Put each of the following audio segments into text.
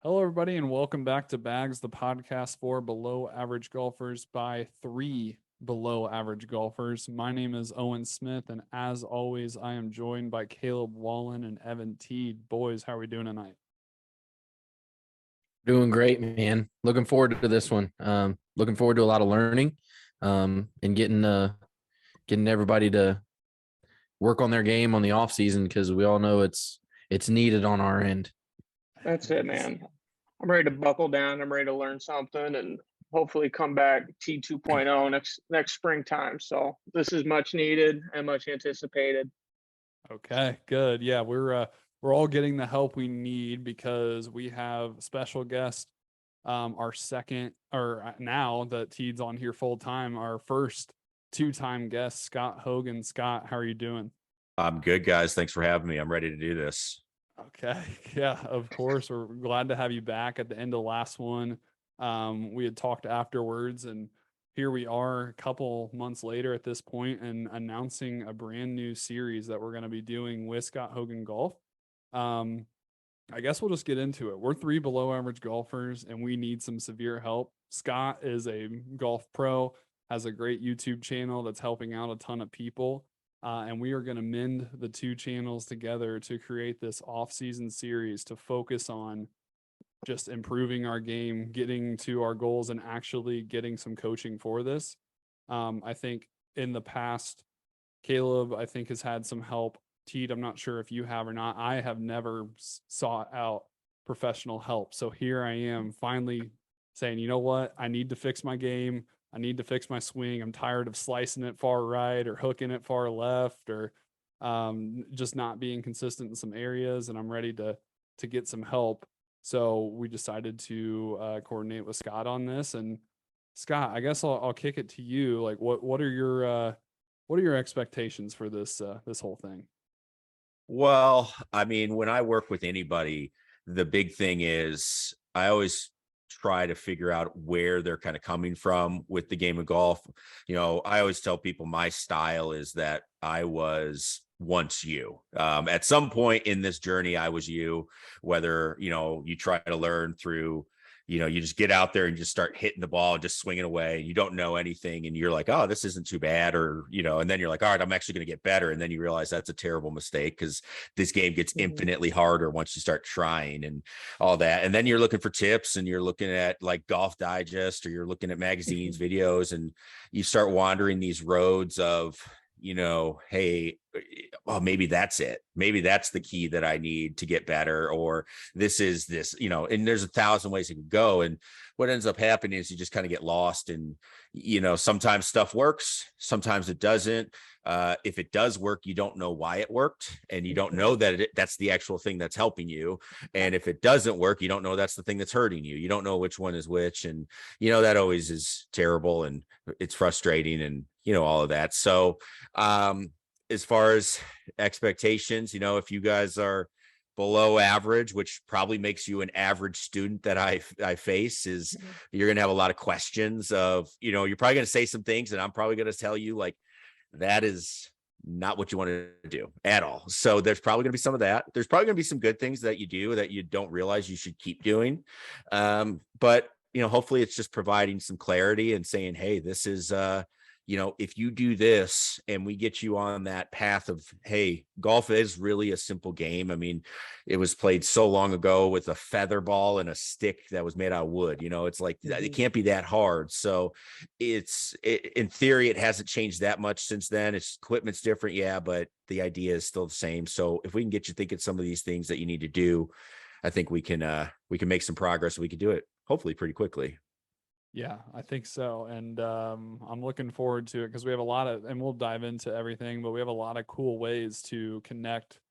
Hello, everybody, and welcome back to Bags, the podcast for below average golfers by three below average golfers. My name is Owen Smith, and as always, I am joined by Caleb Wallen and Evan Teed. Boys, how are we doing tonight? Doing great, man. Looking forward to this one. Looking forward to a lot of learning, and getting everybody to work on their game on the off season because we all know it's needed on our end. That's it, man. I'm ready to buckle down. I'm ready to learn something and hopefully come back T 2.0 next springtime. So this is much needed and much anticipated. Okay, good. Yeah, we're all getting the help we need because we have special guest, our second, or now that Teed's on here full time, our first two-time guest, Scott Hogan. Scott, how are you doing? I'm good, guys. Thanks for having me. I'm ready to do this. Okay. Yeah, of course. We're glad to have you back at the end of the last one. We had talked afterwards, and here we are a couple months later at this point and announcing a brand new series that we're going to be doing with Scott Hogan Golf. I guess we'll just get into it. We're three below average golfers and we need some severe help. Scott is a golf pro, has a great YouTube channel that's helping out a ton of people. And we are going to mend the two channels together to create this off-season series to focus on just improving our game, getting to our goals, and actually getting some coaching for this. I think in the past, Caleb, I think, has had some help. Teed, I'm not sure if you have or not. I have never sought out professional help. So here I am finally saying, you know what? I need to fix my game. I need to fix my swing. I'm tired of slicing it far right or hooking it far left or just not being consistent in some areas. And I'm ready to get some help. So we decided to coordinate with Scott on this. And Scott, I guess I'll kick it to you. Like, what are your expectations for this whole thing? Well, I mean, when I work with anybody, the big thing is I always try to figure out where they're kind of coming from with the game of golf. I always tell people my style is that I was once you. At some point in this journey, I was you, whether, you try to learn through, you just get out there and just start hitting the ball, just swinging away. You don't know anything. And you're like, oh, this isn't too bad. Or, and then you're like, all right, I'm actually going to get better. And then you realize that's a terrible mistake because this game gets infinitely harder once you start trying and all that. And then you're looking for tips and you're looking at like Golf Digest or you're looking at magazines, videos, and you start wandering these roads of, hey, well, maybe that's it. Maybe that's the key that I need to get better, or this is this, and there's 1,000 ways it could go. And what ends up happening is you just kind of get lost and, sometimes stuff works, sometimes it doesn't. If it does work, you don't know why it worked and you don't know that that's the actual thing that's helping you. And if it doesn't work, you don't know that's the thing that's hurting you. You don't know which one is which. And, that always is terrible and it's frustrating and, all of that. So, as far as expectations, if you guys are below average, which probably makes you an average student that I face, is you're going to have a lot of questions of, you're probably going to say some things and I'm probably going to tell you like, that is not what you want to do at all. So there's probably going to be some of that. There's probably going to be some good things that you do that you don't realize you should keep doing. But hopefully it's just providing some clarity and saying, hey, this is, if you do this and we get you on that path of, hey, golf is really a simple game. I mean, it was played so long ago with a feather ball and a stick that was made out of wood. It's like, it can't be that hard. So in theory, it hasn't changed that much since then. It's equipment's different. Yeah. But the idea is still the same. So if we can get you thinking some of these things that you need to do, I think we can make some progress. We can do it hopefully pretty quickly. Yeah, I think so. And I'm looking forward to it because we have a lot of, and we'll dive into everything, but we have a lot of cool ways to connect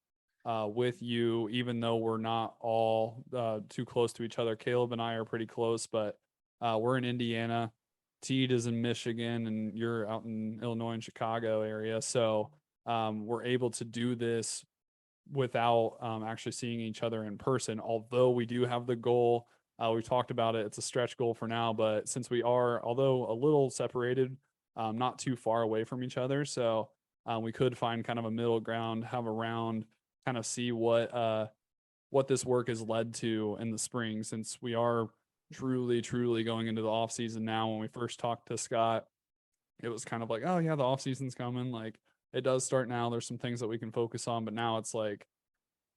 with you, even though we're not all too close to each other. Caleb and I are pretty close, but we're in Indiana. Teed is in Michigan, and you're out in Illinois and Chicago area. So we're able to do this without actually seeing each other in person, although we do have the goal. We've talked about it. It's a stretch goal for now, but since we are, although a little separated, not too far away from each other. So we could find kind of a middle ground, have a round, kind of see what what this work has led to in the spring, since we are truly going into the off season now. When we first talked to Scott, it was kind of like, oh yeah, the off season's coming. Like it does start now. There's some things that we can focus on, but now it's like,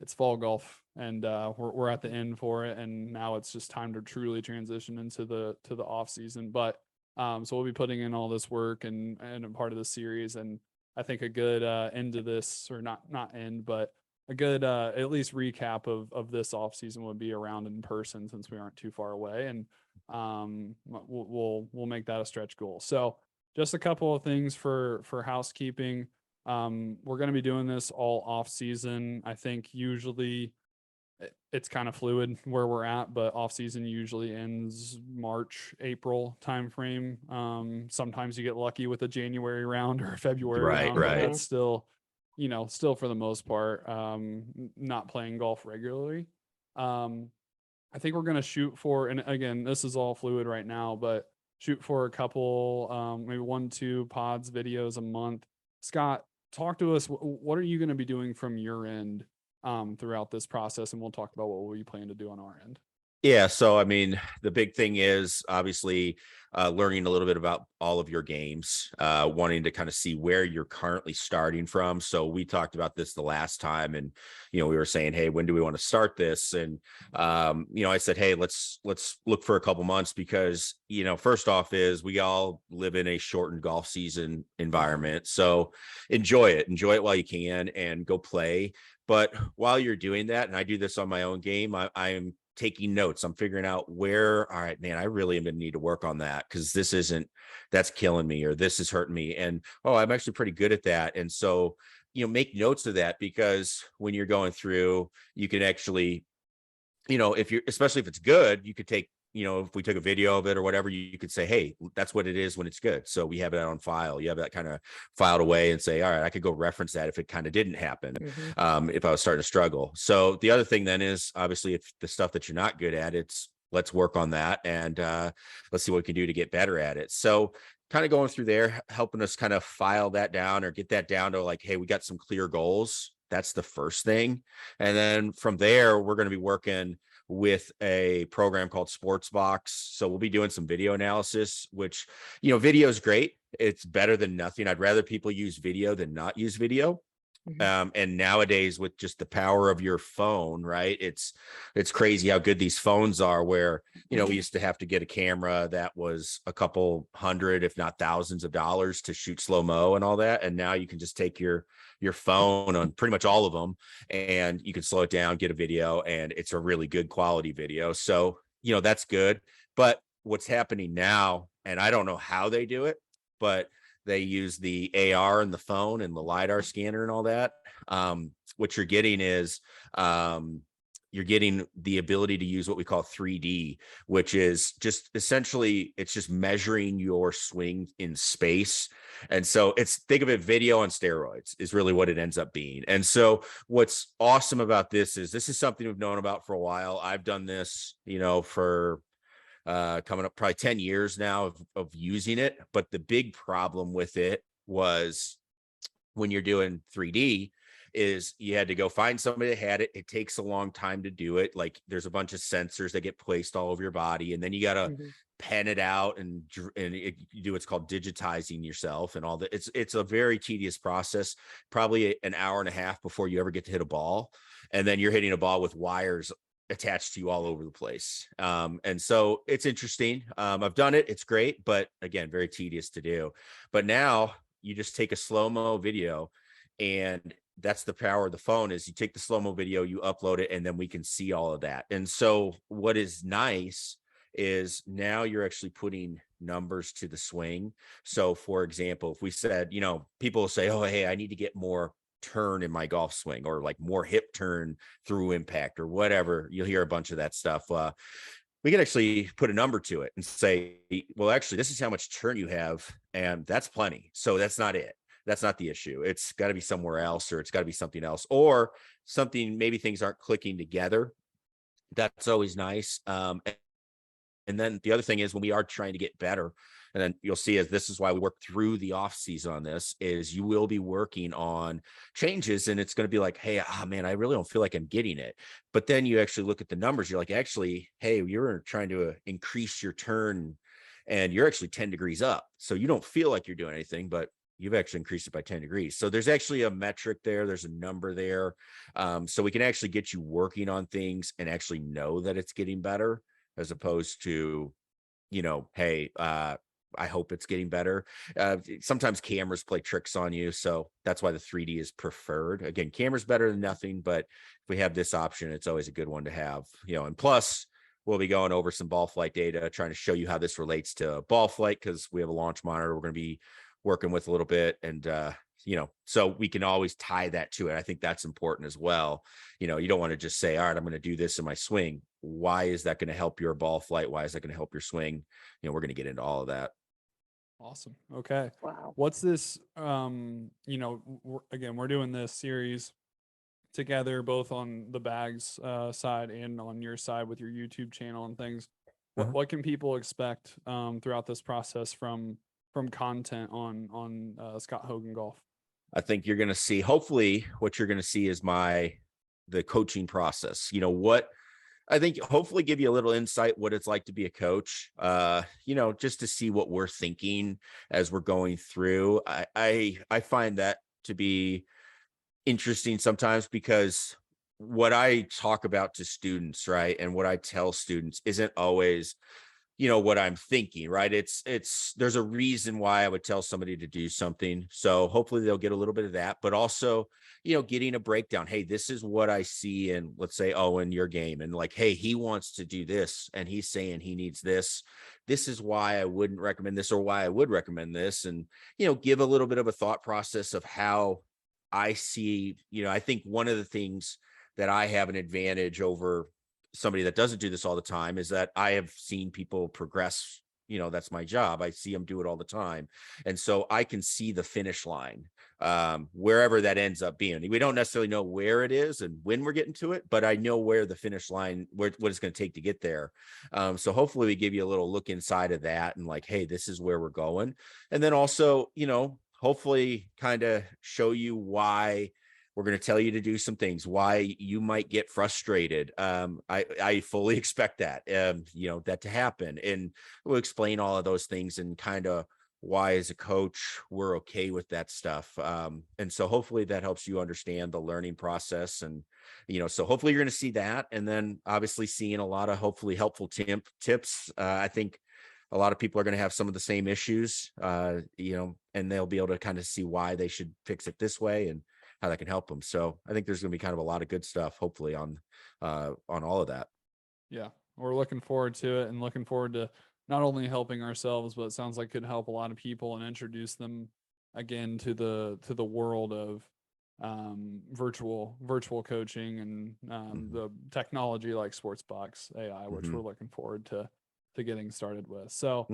it's fall golf, and we're at the end for it, and now it's just time to truly transition into the off season. But so we'll be putting in all this work and a part of the series, and I think a good end to this, or not end, but a good at least recap of this off season would be around in person, since we aren't too far away, and we'll make that a stretch goal. So just a couple of things for housekeeping. We're going to be doing this all off season. I think usually it's kind of fluid where we're at, but off season usually ends March, April timeframe. Sometimes you get lucky with a January round or a February Right, round, but right. that's still, still for the most part, not playing golf regularly. I think we're going to shoot for, and again, this is all fluid right now, but shoot for a couple, maybe 1-2 pods videos a month. Scott, talk to us. What are you going to be doing from your end throughout this process? And we'll talk about what we plan to do on our end. Yeah. So, I mean, the big thing is obviously learning a little bit about all of your games, wanting to kind of see where you're currently starting from. So we talked about this the last time, and, we were saying, hey, when do we want to start this? And, I said, hey, let's look for a couple months, because, first off is we all live in a shortened golf season environment. So enjoy it while you can and go play. But while you're doing that, and I do this on my own game, I am taking notes. I'm figuring out where, all right, man, I really am going to need to work on that, because that's killing me, or this is hurting me. And, oh, I'm actually pretty good at that. And so, make notes of that, because when you're going through, you can actually, especially if it's good, you could take, if we took a video of it or whatever, you could say, hey, that's what it is when it's good. So we have that on file. You have that kind of filed away and say, all right, I could go reference that if it kind of didn't happen, if I was starting to struggle. So the other thing then is, obviously, if the stuff that you're not good at, let's work on that, and let's see what we can do to get better at it. So kind of going through there, helping us kind of file that down, or get that down to like, hey, we got some clear goals. That's the first thing. And then from there, we're going to be working with a program called Sportsbox. So we'll be doing some video analysis, which, video is great. It's better than nothing. I'd rather people use video than not use video. And nowadays, with just the power of your phone, right? It's crazy how good these phones are, where, we used to have to get a camera that was a couple hundred, if not thousands of dollars to shoot slow-mo and all that. And now you can just take your phone on pretty much all of them, and you can slow it down, get a video, and it's a really good quality video. So, that's good. But what's happening now, and I don't know how they do it, but they use the AR in the phone and the LiDAR scanner and all that. What you're getting is you're getting the ability to use what we call 3D, which is just essentially, it's just measuring your swing in space. And so think of it, video on steroids is really what it ends up being. And so what's awesome about this is something we've known about for a while. I've done this, for coming up probably 10 years now of using it. But the big problem with it was, when you're doing 3D, is you had to go find somebody that had it. It takes a long time to do it. Like, there's a bunch of sensors that get placed all over your body, and then you got to pen it out and you do what's called digitizing yourself and all that. It's a very tedious process, probably an hour and a half before you ever get to hit a ball. And then you're hitting a ball with wires attached to you all over the place. And so it's interesting. I've done it. It's great, but again, very tedious to do. But now you just take a slow-mo video, and that's the power of the phone, is you take the slow-mo video, you upload it, and then we can see all of that. And so what is nice is now you're actually putting numbers to the swing. So for example, if we said, people will say, oh, hey, I need to get more turn in my golf swing, or like more hip turn through impact, or whatever. You'll hear a bunch of that stuff. We can actually put a number to it and say, well, actually, this is how much turn you have, and that's plenty. So that's not it. That's not the issue. It's got to be somewhere else, or it's got to be something else, or something, maybe things aren't clicking together. That's always nice. And then the other thing is when we are trying to get better, and then you'll see as this is why we work through the off season on this, is you will be working on changes, and it's going to be like, hey, man, I really don't feel like I'm getting it. But then you actually look at the numbers, you're like, actually, hey, you're trying to increase your turn and you're actually 10 degrees up. So you don't feel like you're doing anything, but you've actually increased it by 10 degrees. So there's actually a metric there. There's a number there. So we can actually get you working on things and actually know that it's getting better, as opposed to, hey, I hope it's getting better. Sometimes cameras play tricks on you. So that's why the 3D is preferred. Again, camera's better than nothing, but if we have this option, it's always a good one to have, and plus we'll be going over some ball flight data, trying to show you how this relates to ball flight, because we have a launch monitor we're going to be working with a little bit. And, so we can always tie that to it. I think that's important as well. You don't want to just say, all right, I'm going to do this in my swing. Why is that going to help your ball flight? Why is that going to help your swing? We're going to get into all of that. Awesome. Okay. Wow. What's this? Again, we're doing this series together, both on the bags side and on your side with your YouTube channel and things. What can people expect throughout this process from content on Scott Hogan Golf? I think you're going to see, hopefully what you're going to see is the coaching process. What I think hopefully give you a little insight what it's like to be a coach, just to see what we're thinking as we're going through. I find that to be interesting sometimes, because what I talk about to students, right, and what I tell students isn't always, what I'm thinking, right? There's a reason why I would tell somebody to do something. So hopefully they'll get a little bit of that, but also, getting a breakdown. Hey, this is what I see in, let's say, in your game. And like, hey, he wants to do this and he's saying he needs this. This is why I wouldn't recommend this, or why I would recommend this. And, give a little bit of a thought process of how I see, I think one of the things that I have an advantage over somebody that doesn't do this all the time is that I have seen people progress. That's my job. I see them do it all the time. And so I can see the finish line, wherever that ends up being. We don't necessarily know where it is and when we're getting to it, but I know where the finish line, what it's going to take to get there. So hopefully we give you a little look inside of that and like, hey, this is where we're going. And then also, hopefully kind of show you why we're going to tell you to do some things, why you might get frustrated. I fully expect that, that to happen. And we'll explain all of those things and kind of why as a coach, we're okay with that stuff. And so hopefully that helps you understand the learning process. And, so hopefully you're going to see that. And then obviously seeing a lot of hopefully helpful tips. I think a lot of people are going to have some of the same issues, and they'll be able to kind of see why they should fix it this way and how that can help them. So I think there's going to be kind of a lot of good stuff, hopefully on all of that. Yeah, we're looking forward to it and looking forward to not only helping ourselves, but it sounds like could help a lot of people and introduce them again to the world of virtual coaching and the technology like Sportsbox AI, which we're looking forward to getting started with. So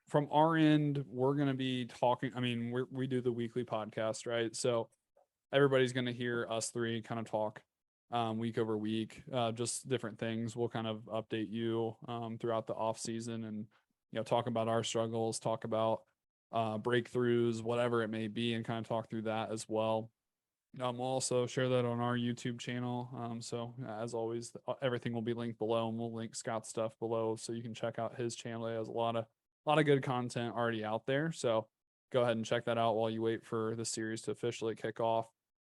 from our end, we're going to be talking. I mean, we do the weekly podcast, right? So everybody's going to hear us three kind of talk week over week, just different things. We'll kind of update you throughout the off season and, talk about our struggles, talk about breakthroughs, whatever it may be, and kind of talk through that as well. We'll also share that on our YouTube channel. So as always, everything will be linked below, and we'll link Scott's stuff below so you can check out his channel. He has a lot of good content already out there. So go ahead and check that out while you wait for the series to officially kick off.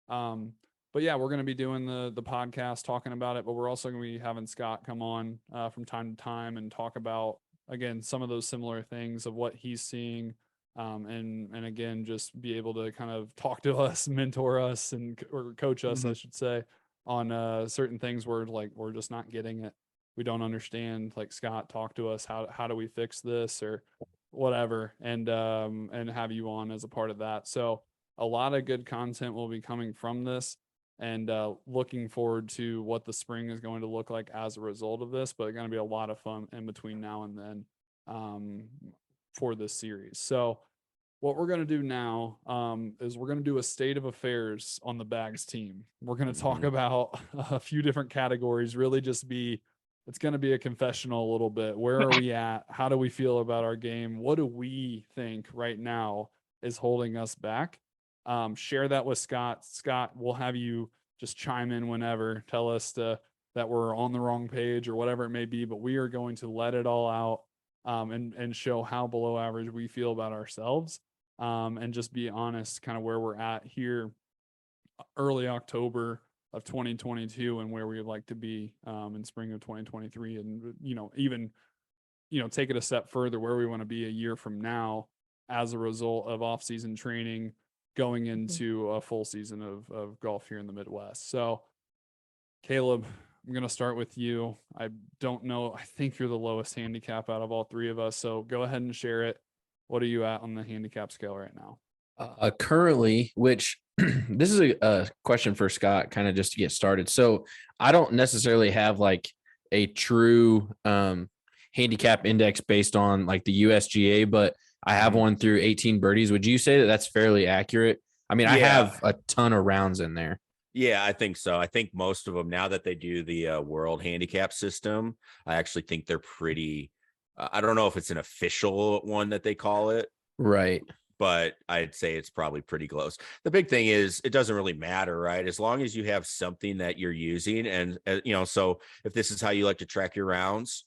But yeah, we're going to be doing the podcast talking about it, but we're also going to be having Scott come on from time to time and talk about, again, some of those similar things of what he's seeing. And again, just be able to kind of talk to us, mentor us, or coach us, I should say, on certain things where like we're just not getting it. We don't understand. Like, Scott, talk to us. How do we fix this or whatever? And have you on as a part of that. So a lot of good content will be coming from this, and looking forward to what the spring is going to look like as a result of this. But it's going to be a lot of fun in between now and then for this series. So what we're going to do now is we're going to do a state of affairs on the Bags team. We're going to talk about a few different categories, really just be it's going to be a confessional a little bit. Where are we at? How do we feel about our game? What do we think right now is holding us back? Share that with Scott. Scott, we'll have you just chime in whenever. Tell us that we're on the wrong page or whatever it may be, but we are going to let it all out and show how below average we feel about ourselves and just be honest kind of where we're at here early October of 2022 and where we would like to be in spring of 2023. And, even, take it a step further where we want to be a year from now as a result of off-season training going into a full season of golf here in the Midwest. So Caleb, I'm going to start with you. I don't know. I think you're the lowest handicap out of all three of us. So go ahead and share it. What are you at on the handicap scale right now? Currently, which this is a question for Scott, kind of just to get started. So I don't necessarily have like a true handicap index based on like the USGA, but I have one through 18 birdies. Would you say that that's fairly accurate? I mean, I have a ton of rounds in there. Yeah, I think so. I think most of them, now that they do the world handicap system, I actually think they're pretty, I don't know if it's an official one that they call it. Right. But I'd say it's probably pretty close. The big thing is it doesn't really matter, right? As long as you have something that you're using. And, so if this is how you like to track your rounds,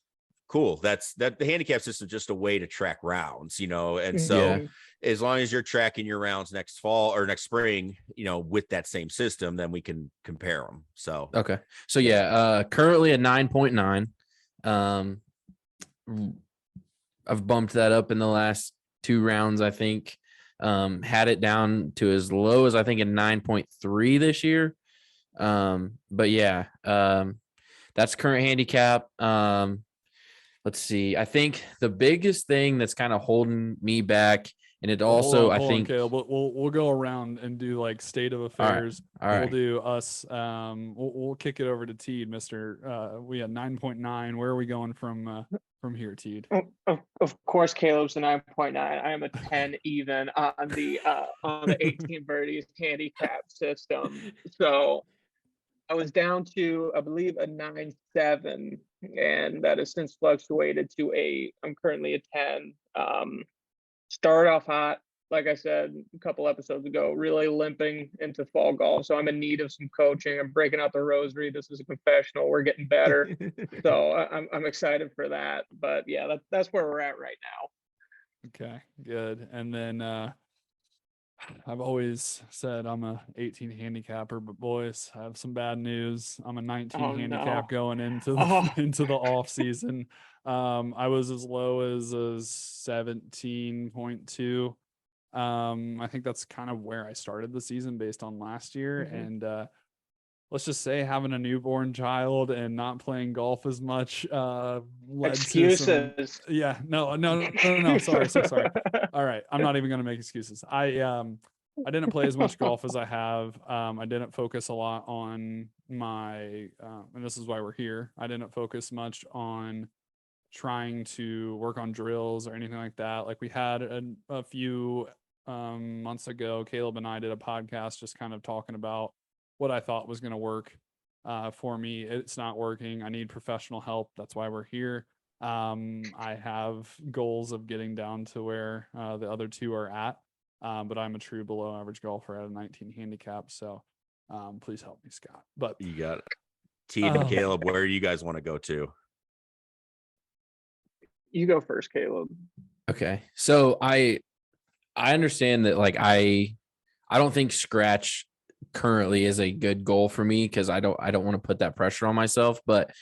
cool. That the handicap system is just a way to track rounds, and so as long as you're tracking your rounds next fall or next spring, with that same system, then we can compare them. So, okay. So currently a 9.9. I've bumped that up in the last 2 rounds, I think. Had it down to as low as I think a 9.3 this year. But that's current handicap. Let's see. I think the biggest thing that's kind of holding me back, and it also, I think, Caleb, we'll go around and do like state of affairs. All right. We'll do us. We'll kick it over to Teed, Mr. We had 9.9. Where are we going from here, Teed? Of course, Caleb's a 9.9. I am a 10 even on the 18 birdies handicap system. So I was down to, I believe, a 9.7, and that has since fluctuated to I'm currently a 10. Started off hot, like I said a couple episodes ago, really limping into fall golf. So I'm in need of some coaching. I'm breaking out the rosary. This is a confessional. We're getting better. So I'm excited for that. But yeah, that's where we're at right now. Okay, good. And then I've always said I'm a 18 handicapper, but boys, I have some bad news. I'm a 19 handicap going into the off season. I was as low as a 17.2. I think that's kind of where I started the season based on last year. And let's just say having a newborn child and not playing golf as much led excuses. To some, no. Sorry. All right, I'm not even going to make excuses. I didn't play as much golf as I have. I didn't focus a lot on my, and this is why we're here. I didn't focus much on trying to work on drills or anything like that. Like we had a few months ago, Caleb and I did a podcast just kind of talking about what I thought was going to work for me. It's not working. I need professional help. That's why we're here. I have goals of getting down to where the other two are at, but I'm a true below average golfer at a 19 handicap. So please help me, Scott. But you got it. Teed and Caleb, where do you guys want to go to? You go first, Caleb. Okay. So I understand that, like, I don't think scratch currently is a good goal for me because I don't want to put that pressure on myself, but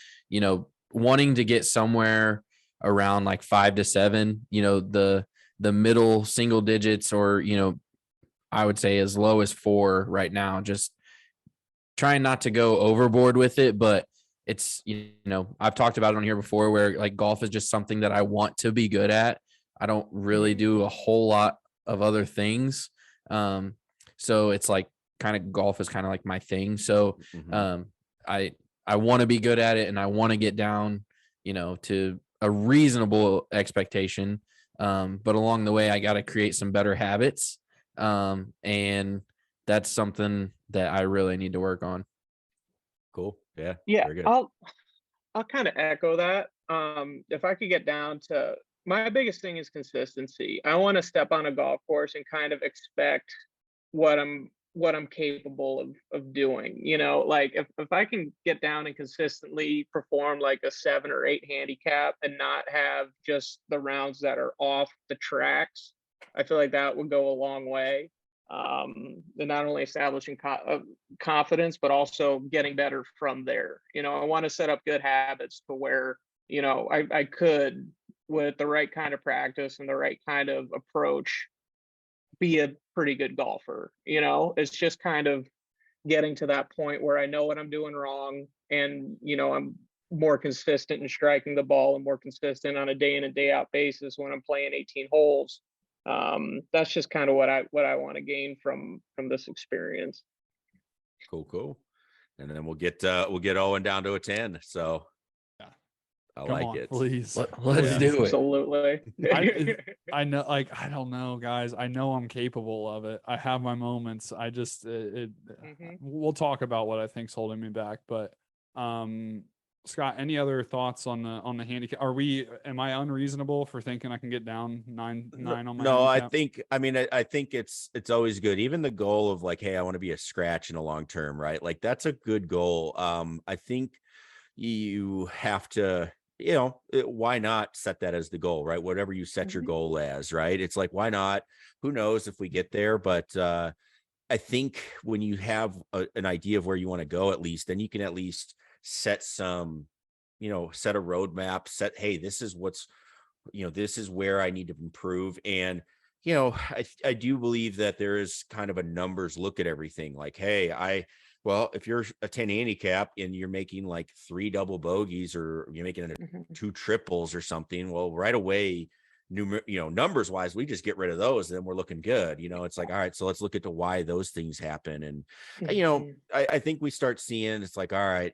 wanting to get somewhere around like 5 to 7, the middle single digits, or I would say as low as 4 right now, just trying not to go overboard with it. But it's, I've talked about it on here before where like golf is just something that I want to be good at. I don't really do a whole lot of other things. So it's like kind of golf is kind of like my thing. So I want to be good at it and I want to get down, to a reasonable expectation. But along the way, I got to create some better habits. And that's something that I really need to work on. Cool. Yeah. Yeah. Very good. I'll kind of echo that. If I could get down to, my biggest thing is consistency. I want to step on a golf course and kind of expect what I'm capable of doing. Like if I can get down and consistently perform like a 7 or 8 handicap and not have just the rounds that are off the tracks, I feel like that would go a long way. And not only establishing confidence, but also getting better from there. I want to set up good habits to where, I could, with the right kind of practice and the right kind of approach, be a pretty good golfer. It's just kind of getting to that point where I know what I'm doing wrong, and I'm more consistent in striking the ball and more consistent on a day in and day out basis when I'm playing 18 holes. That's just kind of what I want to gain from this experience. Cool. And then we'll get Owen down to a 10. So Yeah. I Come like on, it. please. Let's do it. Absolutely. I know, like, I don't know, guys. I know I'm capable of it. I have my moments. I just, we'll talk about what I think's holding me back. But, Scott, any other thoughts on the handicap? Am I unreasonable for thinking I can get down nine on my No, handicap? I think it's always good. Even the goal of like, hey, I want to be a scratch in a long term, right? Like that's a good goal. I think you have to, why not set that as the goal, right? Whatever you set your goal as, right? It's like, why not? Who knows if we get there? But I think when you have an idea of where you want to go, at least, then you can at least set some, set a roadmap, hey, this is this is where I need to improve. And, I do believe that there is kind of a numbers look at everything. Like, hey, well, if you're a 10 handicap and you're making like 3 double bogeys, or you're making 2 triples or something, well, right away, numbers wise, we just get rid of those and then we're looking good. It's like, all right, so let's look at why those things happen. And, I think we start seeing, it's like, all right,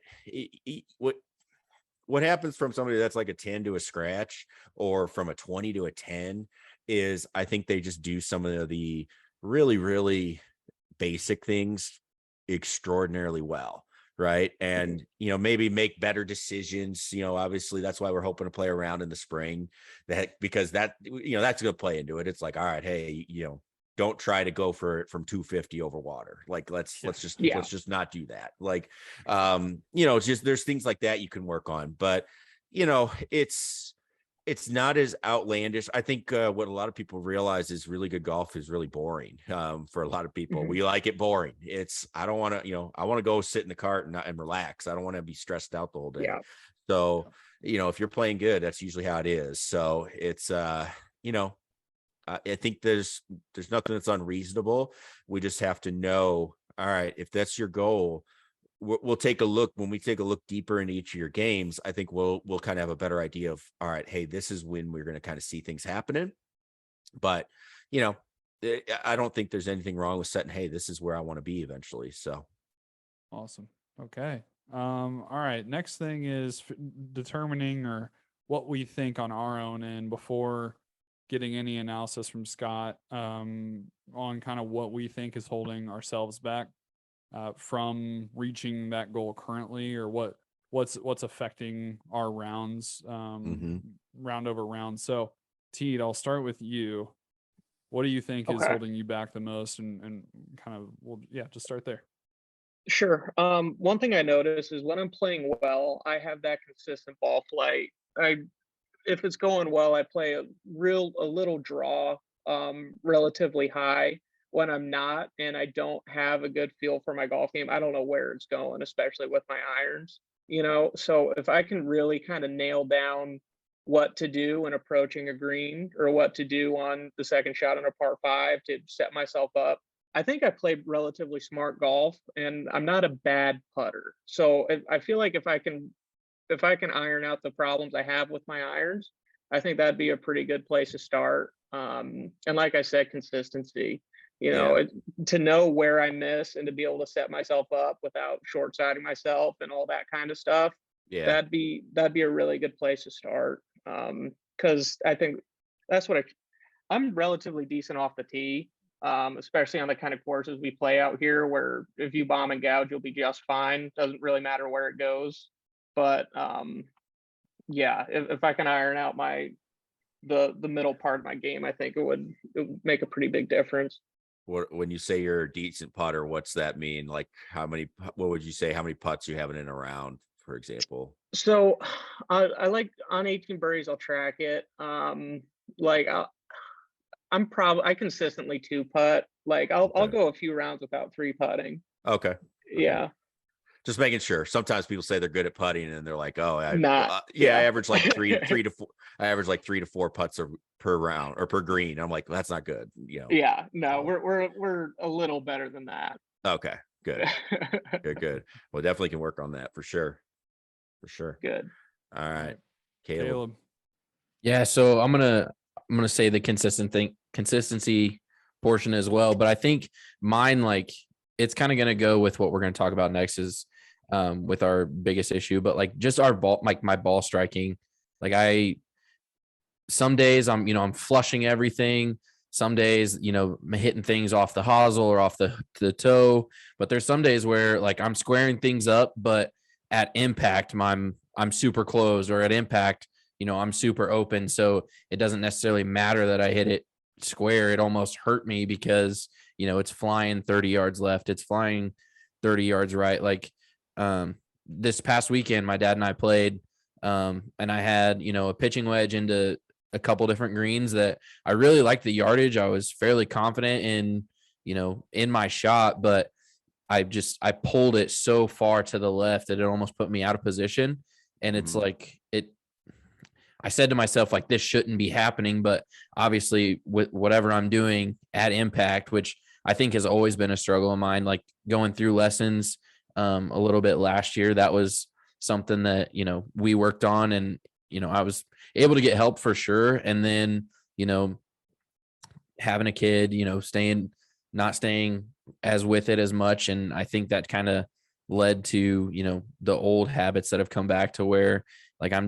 what happens from somebody that's like a 10 to a scratch, or from a 20 to a 10, is I think they just do some of the really, really basic things extraordinarily well. Right. And, maybe make better decisions. Obviously that's why we're hoping to play around in the spring, because that's going to play into it. It's like, all right, hey, don't try to go for it from 250 over water. Like, let's just not do that. Like, it's just, there's things like that you can work on, but it's not as outlandish. I think what a lot of people realize is really good golf is really boring. For a lot of people, we like it boring. I don't want to, I want to go sit in the cart and relax. I don't want to be stressed out the whole day. Yeah. So, if you're playing good, that's usually how it is. So it's, I think there's nothing that's unreasonable. We just have to know, all right, if that's your goal, we'll take a look. When we take a look deeper into each of your games, I think we'll kind of have a better idea of, all right, hey, this is when we're going to kind of see things happening. But, I don't think there's anything wrong with setting, hey, this is where I want to be eventually. So. Awesome. Okay. All right. Next thing is determining or what we think on our own end before getting any analysis from Scott on kind of what we think is holding ourselves back from reaching that goal currently, or what's affecting our rounds round over round. So Teed, I'll start with you. What do you think is holding you back the most, and kind of, just start there. Sure. One thing I notice is when I'm playing well, I have that consistent ball flight. If it's going well, I play a little draw, relatively high. When I'm not, and I don't have a good feel for my golf game, I don't know where it's going, especially with my irons, So if I can really kind of nail down what to do when approaching a green, or what to do on the second shot on a par 5 to set myself up, I think I play relatively smart golf, and I'm not a bad putter. So I feel like if I can iron out the problems I have with my irons, I think that'd be a pretty good place to start. And like I said, consistency, to know where I miss and to be able to set myself up without short siding myself and all that kind of stuff. Yeah. That'd be a really good place to start. Cause I think that's what I'm relatively decent off the tee. Especially on the kind of courses we play out here, where if you bomb and gouge, you'll be just fine. Doesn't really matter where it goes. But yeah, if I can iron out the middle part of my game, I think it would make a pretty big difference. When you say you're a decent putter, what's that mean? Like what would you say, how many putts you have in a round, for example? So I like on 18 birdies, I'll track it. Like I consistently two putt. Like I'll Okay. go a few rounds without three putting. Okay. Yeah. Just making sure. Sometimes people say they're good at putting and they're like, oh, I Yeah. average like three to four. I average like 3 to 4 putts per round or per green. I'm like, well, that's not good. Yeah. No, So- we're a little better than that. Okay, good. Good. Well, definitely can work on that for sure. Good. All right. Caleb. Yeah, so I'm gonna say the consistency portion as well, but I think mine, like, it's kind of gonna go with what we're gonna talk about next is with our biggest issue, but like just our ball, like my ball striking. Like some days I'm flushing everything. Some days, I'm hitting things off the hosel or off the toe, but there's some days where like I'm squaring things up, but at impact, I'm super closed, or at impact, I'm super open. So it doesn't necessarily matter that I hit it square. It almost hurt me because, it's flying 30 yards left. It's flying 30 yards right. Like this past weekend, my dad and I played and I had, a pitching wedge into a couple different greens that I really liked the yardage. I was fairly confident in my shot, but I pulled it so far to the left that it almost put me out of position. And it's like, I said to myself, like, this shouldn't be happening, but obviously with whatever I'm doing at impact, which I think has always been a struggle of mine, like going through lessons a little bit last year, that was something that, we worked on, and, I was able to get help for sure. And then, having a kid, not staying as with it as much. And I think that kind of led to, the old habits that have come back to where like, I'm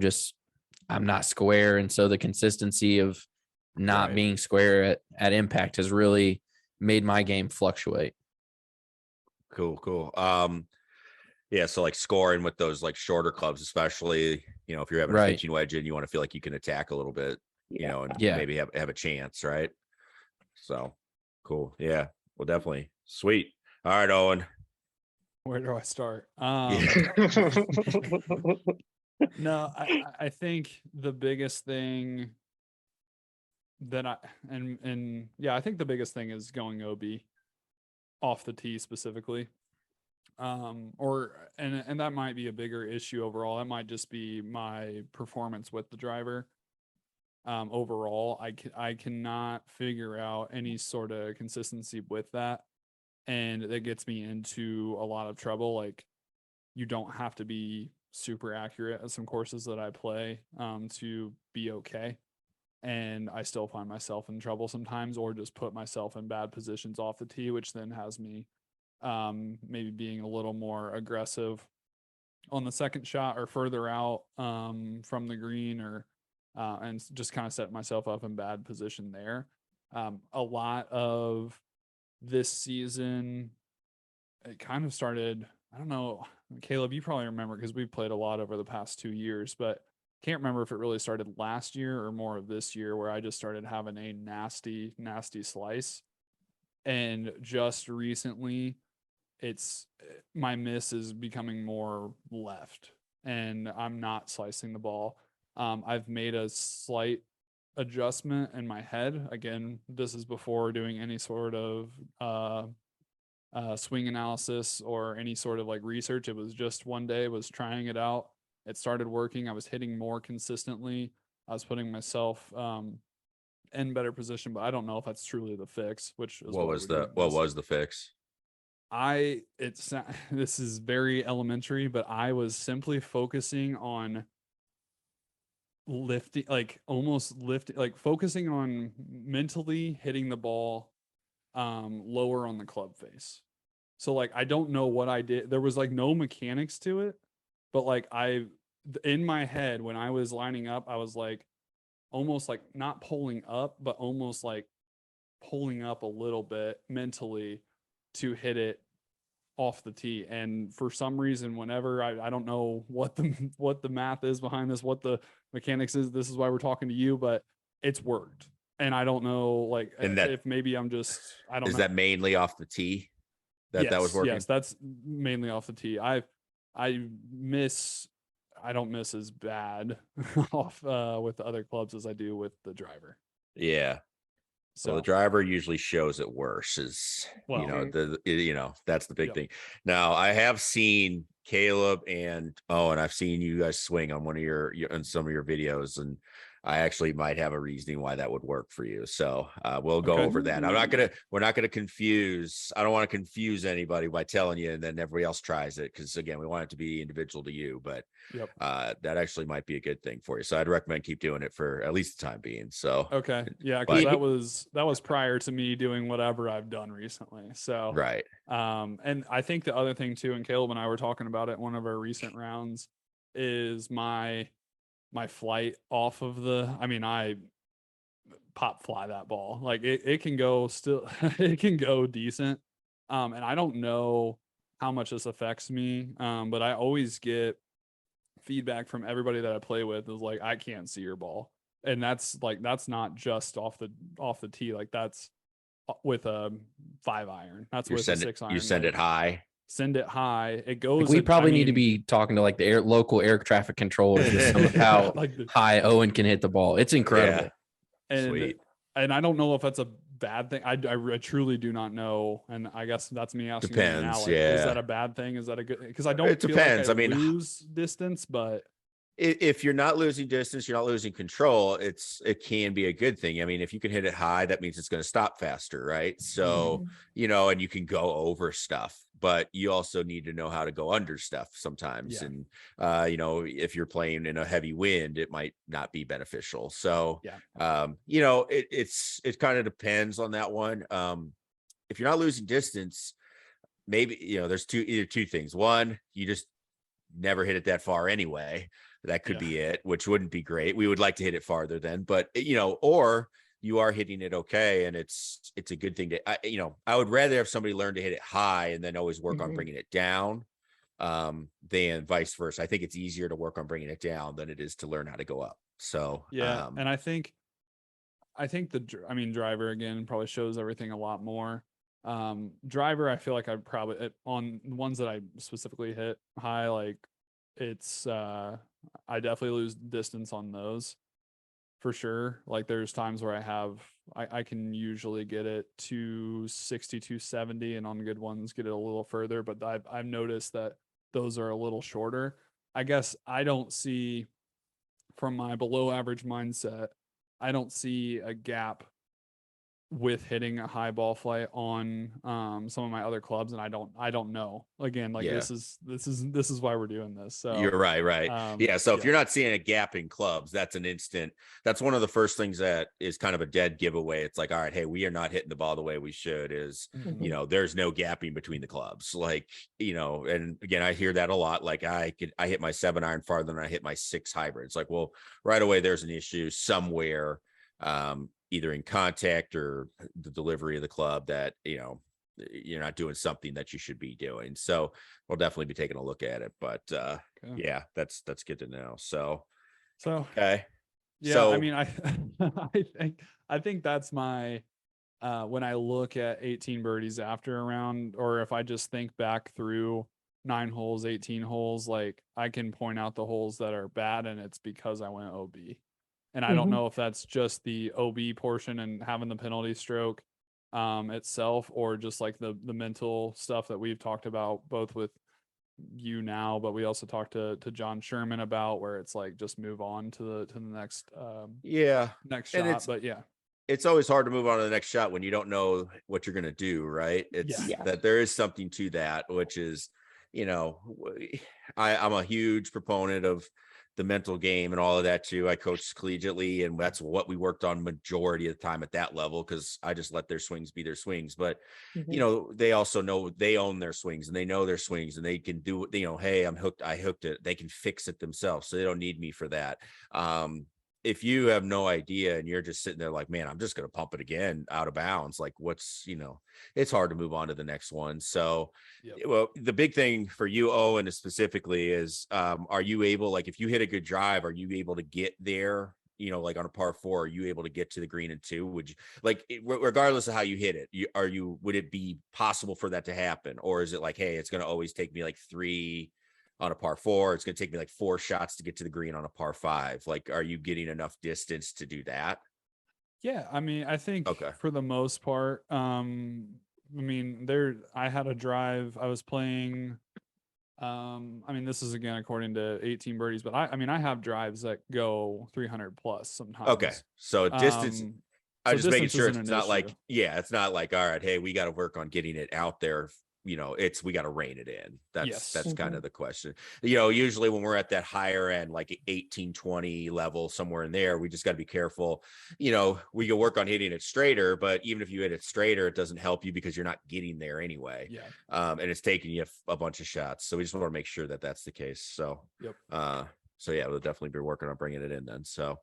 not square. And so the consistency of not Right. being square at impact has really made my game fluctuate. Cool. Yeah, so like scoring with those like shorter clubs, especially, if you're having a Right. pitching wedge and you want to feel like you can attack a little bit, and Yeah. maybe have a chance, right? So cool. Yeah. Well, definitely. Sweet. All right, Owen. Where do I start? Yeah. No, I think the biggest thing that I think the biggest thing is going OB off the tee specifically. And that might be a bigger issue overall. That might just be my performance with the driver. Overall, I cannot figure out any sort of consistency with that, and that gets me into a lot of trouble. Like, you don't have to be super accurate at some courses that I play to be okay. And I still find myself in trouble sometimes, or just put myself in bad positions off the tee, which then has me maybe being a little more aggressive on the second shot or further out from the green, or and just kind of set myself up in bad position there. A lot of this season, it kind of started, I don't know, Caleb, you probably remember because we've played a lot over the past 2 years, but can't remember if it really started last year or more of this year, where I just started having a nasty slice. And just recently, my miss is becoming more left, and I'm not slicing the ball. I've made a slight adjustment in my head. Again, this is before doing any sort of swing analysis or any sort of like research. It was just one day, was trying it out. It started working. I was hitting more consistently. I was putting myself in better position, but I don't know if that's truly the fix. Which is what was the fix? This is very elementary, but I was simply focusing on lifting, like almost lifting, like focusing on mentally hitting the ball lower on the club face. So like, I don't know what I did. There was like no mechanics to it, but like in my head, when I was lining up, I was like almost like not pulling up, but almost like pulling up a little bit mentally to hit it off the tee. And for some reason, whenever I don't know what the math is behind this, what the mechanics is, this is why we're talking to you, but it's worked. And I don't know, like, And that if maybe I'm just, I don't is know. that mainly off the tee that was working? Yes, that's mainly off the tee. I don't miss as bad off with the other clubs as I do with the driver. Yeah. So the driver usually shows it worse is, that's the big thing. Now I have seen Caleb and I've seen you guys swing on one of your on some of your videos, and I actually might have a reasoning why that would work for you. So we'll go over that. We're not gonna confuse. I don't want to confuse anybody by telling you and then everybody else tries it. Cause again, we want it to be individual to you, but that actually might be a good thing for you. So I'd recommend keep doing it for at least the time being. So, okay. Yeah. Cause that was prior to me doing whatever I've done recently. So, right. And I think the other thing too, and Caleb and I were talking about it in one of our recent rounds, is my flight off of I pop fly that ball. Like it can go still, it can go decent. And I don't know how much this affects me. But I always get feedback from everybody that I play with is like, I can't see your ball. And that's not just off the tee. Like that's with a 5-iron. That's with a 6-iron. You send it high. Send it high. It goes. We probably need to be talking to like the local air traffic controllers just how high Owen can hit the ball. It's incredible. Yeah. Sweet. And I don't know if that's a bad thing. I truly do not know. And I guess that's me asking. Depends. Now, like, is that a bad thing? Is that a good? Because I don't. It depends. Like I lose distance, but if you're not losing distance, you're not losing control. It can be a good thing. I mean, if you can hit it high, that means it's going to stop faster, right? So and you can go over stuff, but you also need to know how to go under stuff sometimes. Yeah. And if you're playing in a heavy wind, it might not be beneficial. So it kind of depends on that one. If you're not losing distance, maybe there's either two things. One, you just never hit it that far anyway. That could be it, which wouldn't be great. We would like to hit it farther then, but or you are hitting it okay, and it's a good thing to I would rather have somebody learn to hit it high and then always work on bringing it down than vice versa. I think it's easier to work on bringing it down than it is to learn how to go up. So and I think driver again probably shows everything a lot more. Driver, I feel like I probably on ones that I specifically hit high, like it's I definitely lose distance on those for sure. Like there's times where I can usually get it to 60, 270, and on good ones get it a little further, but I've noticed that those are a little shorter. I guess I don't see, from my below average mindset, I don't see a gap with hitting a high ball flight on some of my other clubs, and I don't know. Again, like this is why we're doing this. So you're right. So if you're not seeing a gap in clubs, that's one of the first things that is kind of a dead giveaway. It's like, all right, hey, we are not hitting the ball the way we should. There's no gapping between the clubs. Like, and again, I hear that a lot. Like I hit my 7-iron farther than I hit my 6 hybrids. Like, well, right away there's an issue somewhere, either in contact or the delivery of the club, that you're not doing something that you should be doing. So we'll definitely be taking a look at it. But that's good to know. So okay. Yeah, so, I mean, I think that's my when I look at 18 birdies after a round, or if I just think back through 9 holes, 18 holes, like I can point out the holes that are bad, and it's because I went OB. And I don't know if that's just the OB portion and having the penalty stroke itself, or just like the mental stuff that we've talked about both with you now, but we also talked to John Sherman about, where it's like just move on to the next next shot. But it's always hard to move on to the next shot when you don't know what you're going to do, right? It's that there is something to that, which is, I'm a huge proponent of the mental game and all of that too. I coached collegiately, and that's what we worked on majority of the time at that level, because I just let their swings be their swings. But they also know they own their swings, and they know their swings, and they can do hey, I hooked it. They can fix it themselves, so they don't need me for that. if you have no idea and you're just sitting there like, man, I'm just going to pump it again out of bounds, like what's, it's hard to move on to the next one. So, Yep. well, the big thing for you, Owen, specifically is, are you able, like, if you hit a good drive, are you able to get there? Like on a par 4, are you able to get to the green in 2? Would you, like, regardless of how you hit it, would it be possible for that to happen? Or is it like, hey, it's going to always take me like 3 on a par 4? It's going to take me like 4 shots to get to the green on a par 5. Like, are you getting enough distance to do that? Yeah, I mean, I think Okay. for the most part, I mean, I had a drive. I was playing. I mean, this is again according to 18 birdies, but I mean, I have drives that go 300 plus sometimes. Okay, so distance. I'm just making distance sure isn't it's an not like, issue. it's not like, all right, hey, we got to work on getting it out there. We got to rein it in. Yes. That's kind of the question. Usually when we're at that higher end, like 18, 20 level, somewhere in there, we just got to be careful. We can work on hitting it straighter, but even if you hit it straighter, it doesn't help you because you're not getting there anyway. Yeah. And it's taking you a bunch of shots. So we just want to make sure that that's the case. So, Yep. So yeah, we'll definitely be working on bringing it in then. So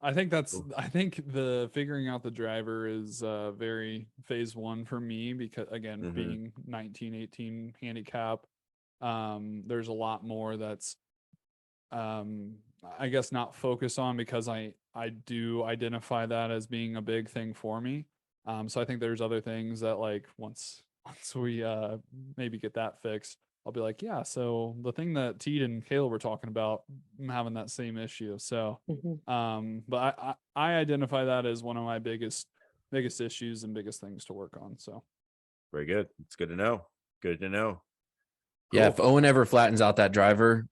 I think the figuring out the driver is very phase 1 for me, because again, being 19, 18 handicap, there's a lot more that's I guess not focus on, because I do identify that as being a big thing for me. So I think there's other things that, like, once we maybe get that fixed, I'll be like, yeah, so the thing that Teed and Caleb were talking about, I'm having that same issue. So, but I identify that as one of my biggest issues and biggest things to work on. So very good. It's good to know. Good to know. Yeah, Cool. if Owen ever flattens out that driver,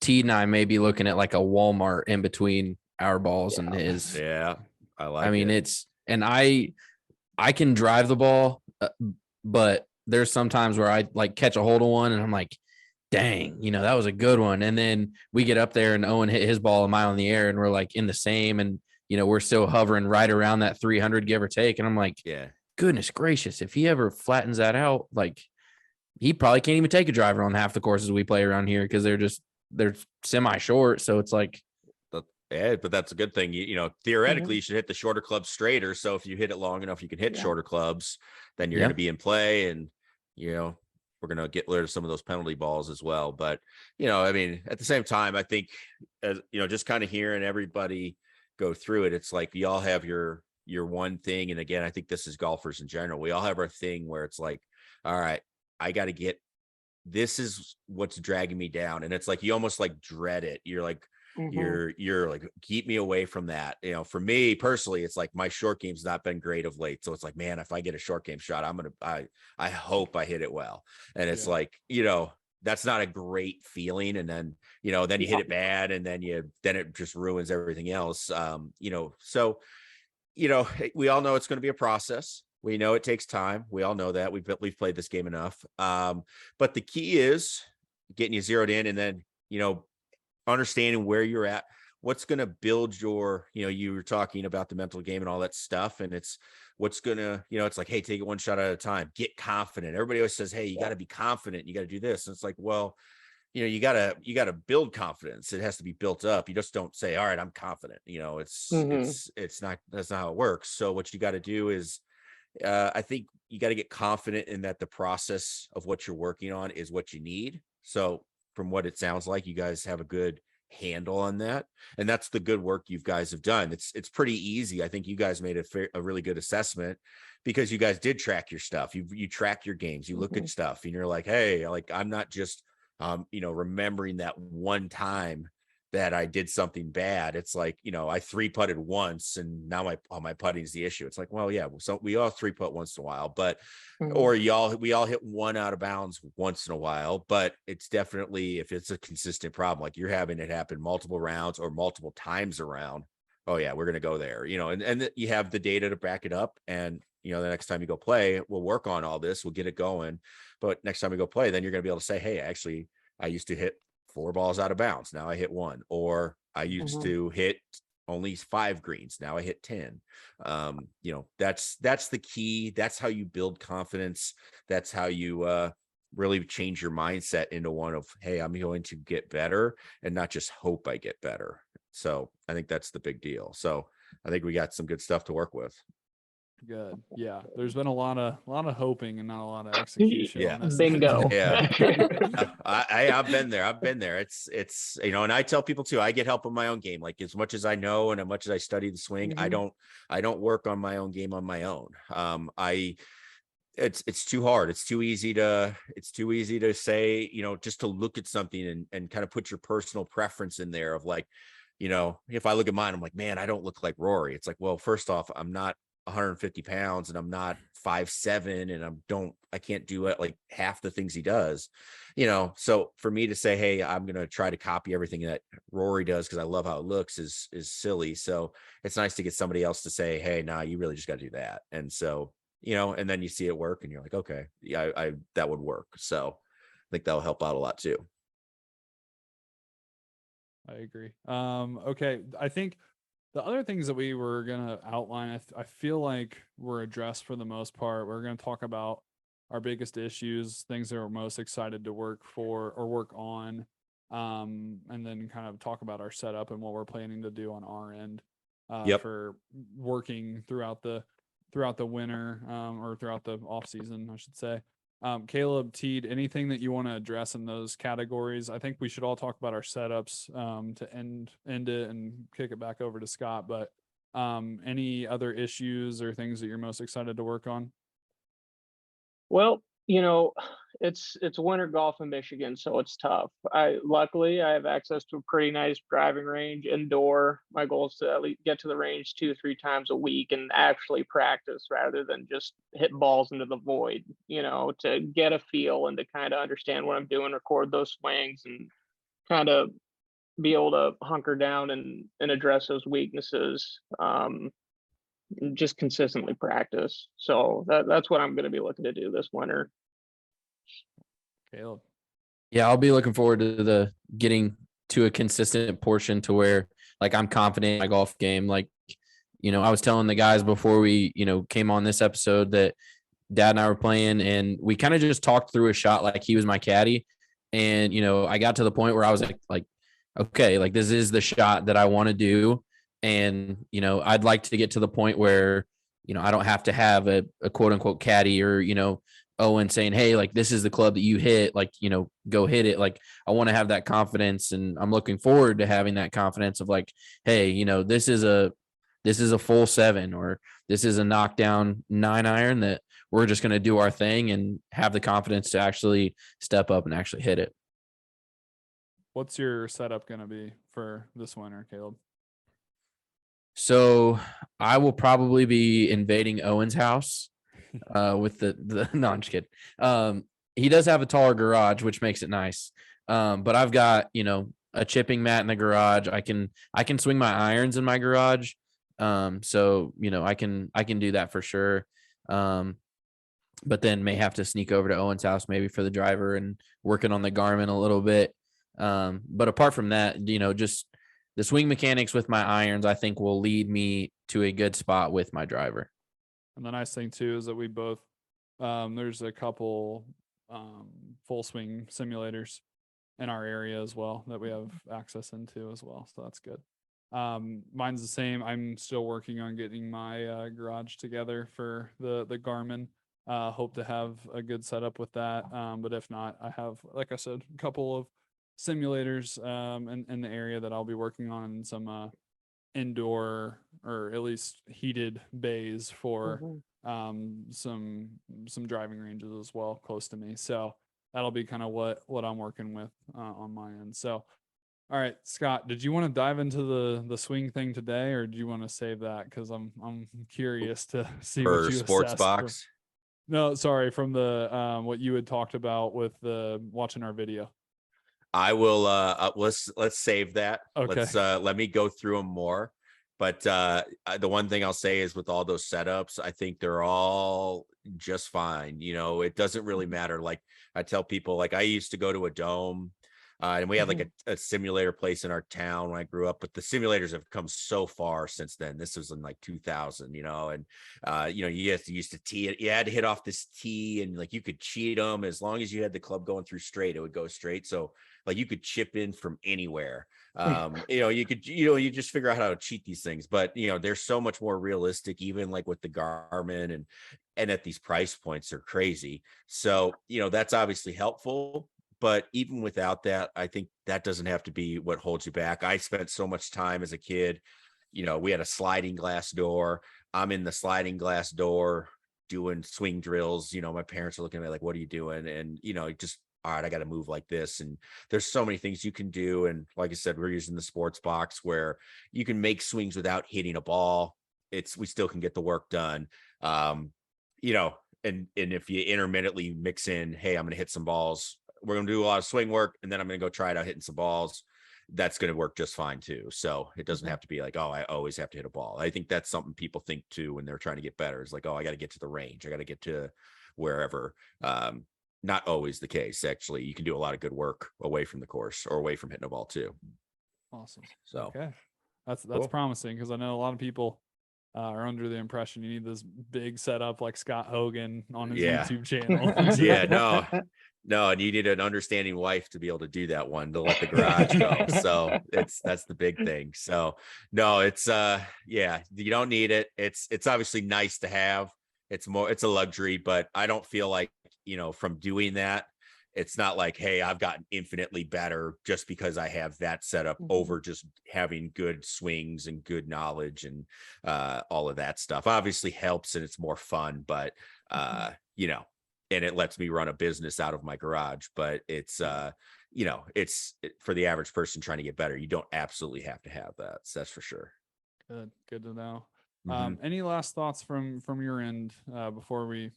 T and I may be looking at like a Walmart in between our balls and his. Yeah, I mean, it. and I can drive the ball, but there's sometimes where I like catch a hold of one and I'm like, dang, that was a good one. And then we get up there and Owen hit his ball a mile in the air and we're like in the same, and we're still hovering right around that 300, give or take. And I'm like, yeah, goodness gracious, if he ever flattens that out, like, he probably can't even take a driver on half the courses we play around here because they're semi short. So it's like, yeah, but that's a good thing. Theoretically, you should hit the shorter clubs straighter. So if you hit it long enough, you can hit shorter clubs, then you're going to be in play. And, we're going to get rid of some of those penalty balls as well. But, I mean, at the same time, I think, as just kind of hearing everybody go through it, it's like we all have your one thing. And again, I think this is golfers in general. We all have our thing where it's like, all right, I got to get, this is what's dragging me down. And it's like, you almost like dread it. You're like, you're like, keep me away from that. For me personally, it's like my short game's not been great of late. So it's like, man, if I get a short game shot, I hope I hit it well. And it's like, that's not a great feeling. And then, then you hit it bad, and then it just ruins everything else. So, we all know it's going to be a process. We know it takes time. We all know that. We've played this game enough. But the key is getting you zeroed in, and then, understanding where you're at, what's going to build your, you were talking about the mental game and all that stuff. And it's what's going to, it's like, hey, take it one shot at a time, get confident. Everybody always says, hey, you got to be confident. You got to do this. And it's like, well, you gotta build confidence. It has to be built up. You just don't say, all right, I'm confident. It's not, that's not how it works. So what you got to do is, I think you got to get confident in that the process of what you're working on is what you need. So from what it sounds like, you guys have a good handle on that, and that's the good work you guys have done. It's pretty easy. I think you guys made a really good assessment, because you guys did track your stuff. You track your games, you look at stuff, and you're like, hey, like, I'm not just remembering that one time that I did something bad. It's like, I 3-putted once and now my putting is the issue. It's like, well, yeah, so we all 3-putt once in a while, but, or we all hit one out of bounds once in a while, but it's definitely, if it's a consistent problem, like you're having it happen multiple rounds or multiple times around, oh yeah, we're going to go there, and you have the data to back it up. And, the next time you go play, we'll work on all this, we'll get it going. But next time we go play, then you're going to be able to say, hey, actually, I used to hit 4 balls out of bounds. Now I hit 1, or I used to hit only 5 greens. Now I hit 10. That's the key. That's how you build confidence. That's how you really change your mindset into one of, hey, I'm going to get better, and not just hope I get better. So I think that's the big deal. So I think we got some good stuff to work with. Good. Yeah. There's been a lot of hoping and not a lot of execution Yeah. on this. Bingo. Yeah. I've been there. It's, you know, and I tell people too, I get help on my own game. Like as much as I know and as much as I study the swing, I don't work on my own game on my own. It's too hard. It's too easy to say, you know, just to look at something and kind of put your personal preference in there of like, you know, if I look at mine, I'm like, man, I don't look like Rory. It's like, well, first off, I'm not 150 pounds and I'm not 5'7" and I can't do it like half the things he does, you know. So for me to say, hey, I'm gonna try to copy everything that Rory does because I love how it looks is silly. So it's nice to get somebody else to say, hey, nah, you really just got to do that. And so, you know, and then you see it work and you're like, okay, yeah, I that would work. So I think that'll help out a lot too. I agree. Okay. I think the other things that we were going to outline, I feel like we're addressed for the most part. We're going to talk about our biggest issues, things that we're most excited to work for or work on, and then kind of talk about our setup and what we're planning to do on our end for working throughout the winter or throughout the off season, I should say. Caleb, Teed, anything that you want to address in those categories? I think we should all talk about our setups to end it and kick it back over to Scott. But any other issues or things that you're most excited to work on? Well, you know, it's winter golf in Michigan, so it's tough. Luckily I have access to a pretty nice driving range indoor. My goal is to at least get to the range 2 or 3 times a week and actually practice rather than just hit balls into the void, you know, to get a feel and to kind of understand what I'm doing, record those swings and kind of be able to hunker down and address those weaknesses. Just consistently practice. So that's what I'm going to be looking to do this winter. Caleb. Yeah, I'll be looking forward to getting to a consistent portion to where like I'm confident in my golf game. Like, you know, I was telling the guys before we, you know, came on this episode that Dad and I were playing and we kind of just talked through a shot like he was my caddy. And, you know, I got to the point where I was like, okay, like this is the shot that I want to do. And, you know, I'd like to get to the point where, you know, I don't have to have a quote unquote caddy or, you know, Owen saying, hey, like this is the club that you hit, like, you know, go hit it. Like I want to have that confidence and I'm looking forward to having that confidence of like, hey, you know, this is a full 7 or this is a knockdown 9 iron that we're just going to do our thing and have the confidence to actually step up and actually hit it. What's your setup going to be for this winter, Caleb? So I will probably be invading Owen's house with the no, I'm just kidding. He does have a taller garage, which makes it nice. But I've got, you know, a chipping mat in the garage. I can swing my irons in my garage. So, you know, I can do that for sure. But then may have to sneak over to Owen's house maybe for the driver and working on the Garmin a little bit. But apart from that, you know, just the swing mechanics with my irons, I think will lead me to a good spot with my driver. And the nice thing too is that we both there's a couple full swing simulators in our area as well that we have access into as well. So that's good. Mine's the same. I'm still working on getting my garage together for the Garmin. Hope to have a good setup with that. But if not, I have, like I said, a couple of simulators in the area that I'll be working on, some indoor or at least heated bays for some driving ranges as well close to me. So that'll be kind of what I'm working with on my end. So all right, Scott, did you want to dive into the swing thing today, or do you want to save that? Because I'm curious to see what you sports assessed box. No, sorry, from the what you had talked about with the watching our video. I will let's save that. Okay. Let me go through them more. But the one thing I'll say is with all those setups, I think they're all just fine. You know, it doesn't really matter. Like I tell people, like I used to go to a dome And we had like a simulator place in our town when I grew up, but the simulators have come so far since then. This was in like 2000, and you used to tee it. You had to hit off this tee, and like you could cheat them as long as you had the club going through straight, it would go straight. So like you could chip in from anywhere. You just figure out how to cheat these things, but they're so much more realistic, even like with the Garmin and at these price points are crazy. So, that's obviously helpful, but even without that, I think that doesn't have to be what holds you back. I spent so much time as a kid, we had a sliding glass door. I'm in the sliding glass door doing swing drills. My parents are looking at me like, what are you doing? And, just, all right, I got to move like this. And there's so many things you can do. And like I said, we're using the sports box where you can make swings without hitting a ball. We still can get the work done. And if you intermittently mix in, hey, I'm going to hit some balls, we're going to do a lot of swing work, and then I'm going to go try it out hitting some balls. That's going to work just fine too. So it doesn't have to be like, oh, I always have to hit a ball. I think that's something people think too when they're trying to get better. It's like, oh, I got to get to the range. I got to get to wherever. Not always the case. Actually, you can do a lot of good work away from the course or away from hitting a ball too. Awesome. So okay, that's Cool. promising, because I know a lot of people are under the impression you need this big setup like Scott Hogan on his Yeah. YouTube channel. Yeah, no, and you need an understanding wife to be able to do that one, to let the garage go. So that's the big thing. So no, it's you don't need it. It's obviously nice to have. It's a luxury, but I don't feel like, from doing that, it's not like, hey, I've gotten infinitely better just because I have that setup over just having good swings and good knowledge and all of that stuff. Obviously helps and it's more fun, but and it lets me run a business out of my garage. But it's for the average person trying to get better, you don't absolutely have to have that. So that's for sure. Good to know. Mhm. Any last thoughts from your end before we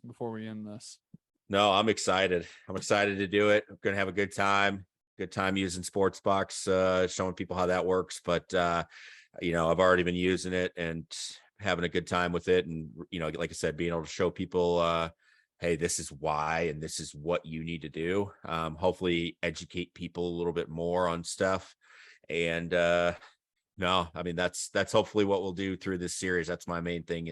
end this? No, I'm excited. I'm excited to do it. I'm going to have a good time using Sportsbox, showing people how that works. But, I've already been using it and having a good time with it. And, like I said, being able to show people, hey, this is why, and this is what you need to do. Hopefully educate people a little bit more on stuff. And, no, I mean, that's hopefully what we'll do through this series. That's my main thing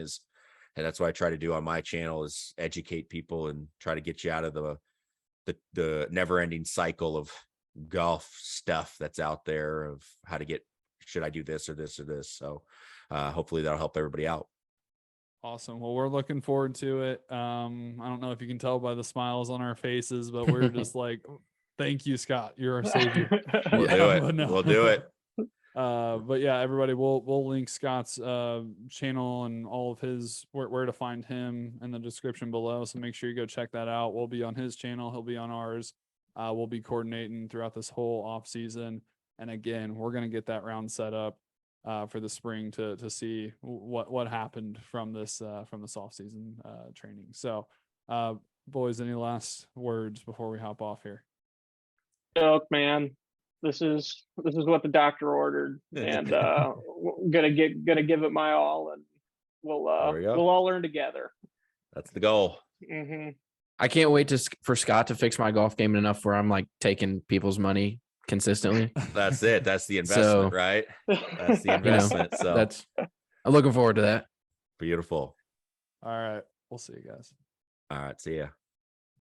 and that's what I try to do on my channel, is educate people and try to get you out of the never ending cycle of golf stuff that's out there of how to get, should I do this or this or this? So hopefully that'll help everybody out. Awesome. Well, we're looking forward to it. I don't know if you can tell by the smiles on our faces, but we're just like, thank you, Scott. You're our savior. We'll do it. But no. We'll do it. But yeah, everybody, we'll link Scott's channel and all of his where to find him in the description below. So make sure you go check that out. We'll be on his channel. He'll be on ours. We'll be coordinating throughout this whole off season. And again, we're going to get that round set up for the spring to see what happened from this off season training. So boys, any last words before we hop off here? Look, man, this is what the doctor ordered, and gonna give it my all, and we'll all learn together. That's the goal. Mm-hmm. I can't wait for Scott to fix my golf game enough where I'm like taking people's money consistently. That's it. That's the investment, right? That's the investment. So I'm looking forward to that. Beautiful. All right. We'll see you guys. All right. See ya.